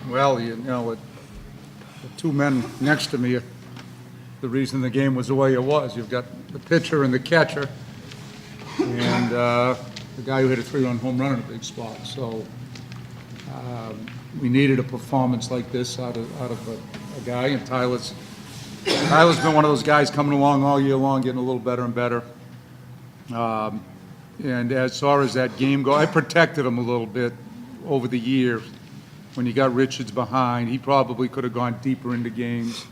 Well, with the two men next to me, the reason the game was the way it was. You've got the pitcher and the catcher, and the guy who hit a 3-run home run in a big spot. So we needed a performance like this out of a guy, and Tyler's been one of those guys coming along all year long, getting a little better and better. And as far as that game goes, I protected him a little bit over the years. When you got Richards behind, he probably could have gone deeper into games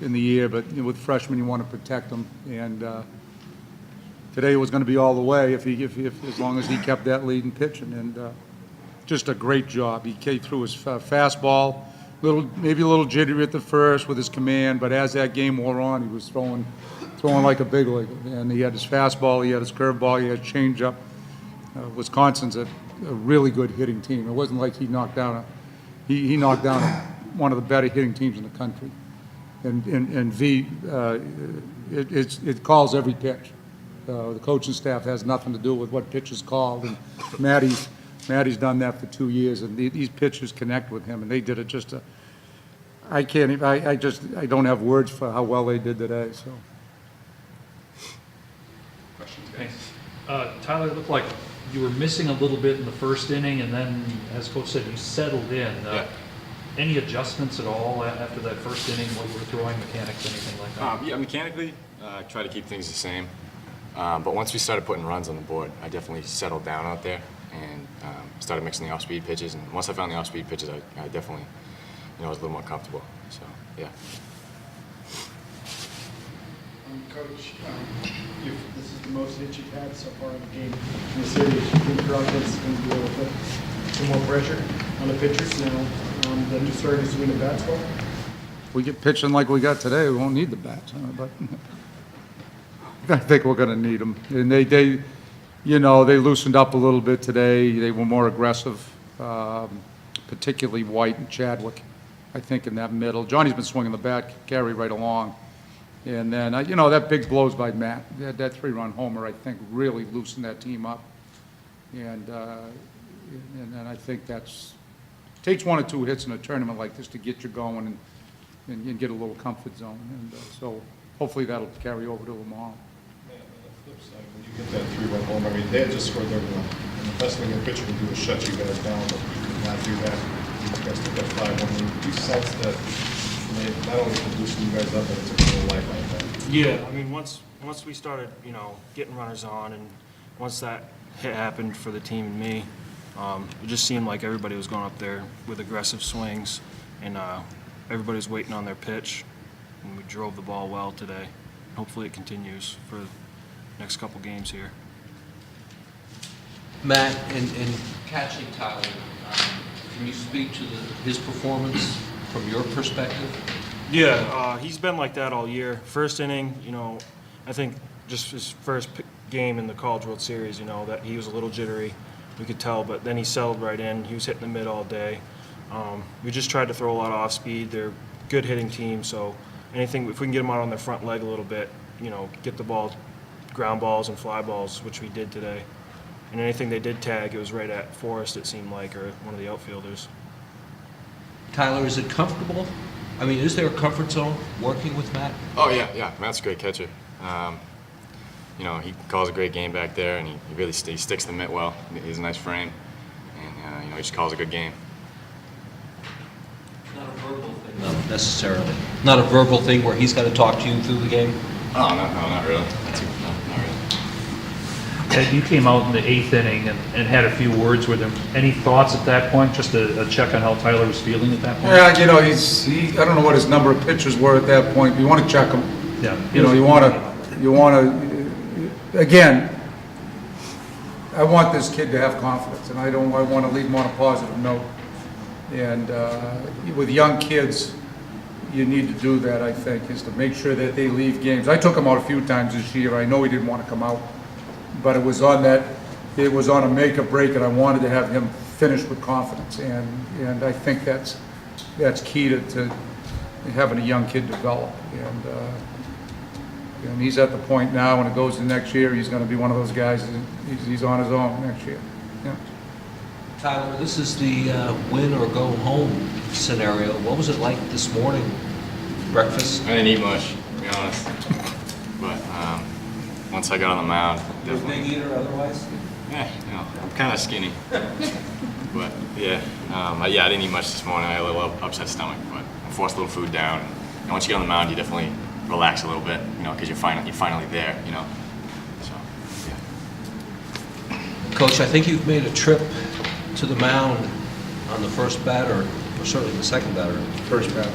in the year, but with freshmen, you want to protect them. And today it was going to be all the way if as long as he kept that lead in pitching. And just a great job. He came through his fastball, maybe a little jittery at the first with his command, but as that game wore on, he was throwing like a big leaguer. And he had his fastball, he had his curveball, he had his changeup. Wisconsin's a really good hitting team. It wasn't like he knocked down one of the better hitting teams in the country. And it calls every pitch. The coaching staff has nothing to do with what pitch is called. And Matty's done that for 2 years, and these pitchers connect with him, and they did it I don't have words for how well they did today. So. Questions, guys? Tyler, it looked like you were missing a little bit in the first inning, and then, as Coach said, you settled in. Yeah. Any adjustments at all after that first inning, what you were throwing, mechanics, anything like that? Yeah, mechanically, try to keep things the same. But once we started putting runs on the board, I definitely settled down out there and started mixing the off-speed pitches. And once I found the off-speed pitches, I definitely, was a little more comfortable. So, yeah. Coach, this is the most hits you've had so far in the game in the series. You think your offense is going to be able to put some more pressure on the pitchers now that you're starting to swing the bats well? If we get pitching like we got today, we won't need the bats, but I think we're going to need them. And they loosened up a little bit today. They were more aggressive, particularly White and Chadwick, I think, in that middle. Johnny's been swinging the bat, carry right along. And then, that big blows by Matt, that 3-run homer, I think, really loosened that team up. And I think takes 1 or 2 hits in a tournament like this to get you going and get a little comfort zone. And so hopefully that'll carry over to tomorrow. Man, on the flip side, when you get that 3-run homer, they had just scored their run. And the best thing a pitcher can do is shut you guys down, but you did not do that. You guys took that 5-1. You sense that not only can loosen you guys up, but it's a little life like that. Yeah, I mean, once we started, getting runners on, and once that hit happened for the team and me, it just seemed like everybody was going up there with aggressive swings, and everybody was waiting on their pitch, and we drove the ball well today. Hopefully it continues for the next couple games here. Matt, in catching Tyler, can you speak to his performance from your perspective? Yeah, he's been like that all year. First inning, I think just his first game in the College World Series, that he was a little jittery. We could tell, but then he settled right in. He was hitting the mid all day. We just tried to throw a lot of off speed. They're a good hitting team, so if we can get them out on their front leg a little bit, get the ball, ground balls and fly balls, which we did today. And anything they did tag, it was right at Forrest, it seemed like, or one of the outfielders. Tyler, is it comfortable? I mean, is there a comfort zone working with Matt? Oh, yeah. Matt's a great catcher. He calls a great game back there, and he really he sticks the mitt well. He has a nice frame, and, he just calls a good game. Not a verbal thing, though, necessarily. Not a verbal thing where he's got to talk to you through the game? Oh, no, not really. Not really. Ed, you came out in the 8th inning and had a few words with him. Any thoughts at that point? Just a check on how Tyler was feeling at that point? Yeah, I don't know what his number of pitches were at that point. You want to check him. Yeah. You want to, again, I want this kid to have confidence, and I want to leave him on a positive note. And with young kids, you need to do that, I think, is to make sure that they leave games. I took him out a few times this year. I know he didn't want to come out, but it was on a make or break, and I wanted to have him finish with confidence. And I think that's key to having a young kid develop. And he's at the point now, when it goes to next year, he's going to be one of those guys. He's on his own next year. Yeah. Tyler, this is the win or go home scenario. What was it like this morning? Breakfast? I didn't eat much, to be honest. But once I got on the mound, You're a big definitely. eater otherwise? Yeah, you know, I'm kind of skinny. But yeah, I didn't eat much this morning. I had a little upset stomach, but I forced a little food down. And once you get on the mound, you definitely relax a little bit, you know, because you're finally there, you know. So yeah. Coach, I think you've made a trip to the mound on the first batter, or certainly the second batter, First batter.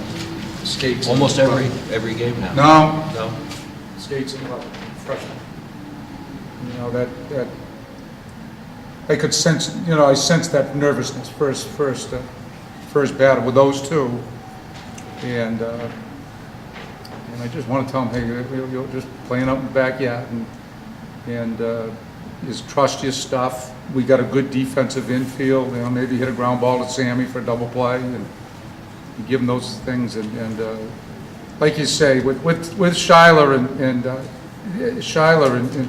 Skates. almost every game now. No, No? Skates and freshman. You know, that, I could sense, you know, I sensed that nervousness first batter with those two. And I just want to tell them, hey, you're just playing out in the backyard and just trust your stuff. We got a good defensive infield, you know, maybe hit a ground ball to Sammy for a double play and you give them those things. And like you say, with Schuyler and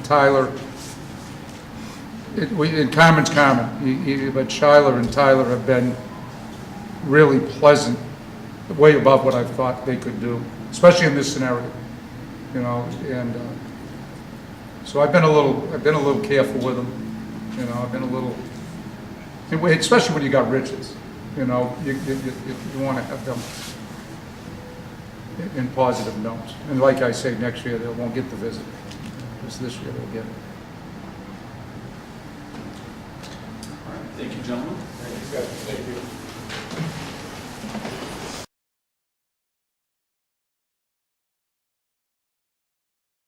Tyler, and Carmen's Carmen, but Schuyler and Tyler have been really pleasant, way above what I thought they could do, especially in this scenario, you know. And so I've been a little careful with them, you know. I've been a little, especially when you got Richards, you know. You want to have them in positive notes. And like I say, next year they won't get the visit. Just this year they'll get it. Thank you, gentlemen. Thank you.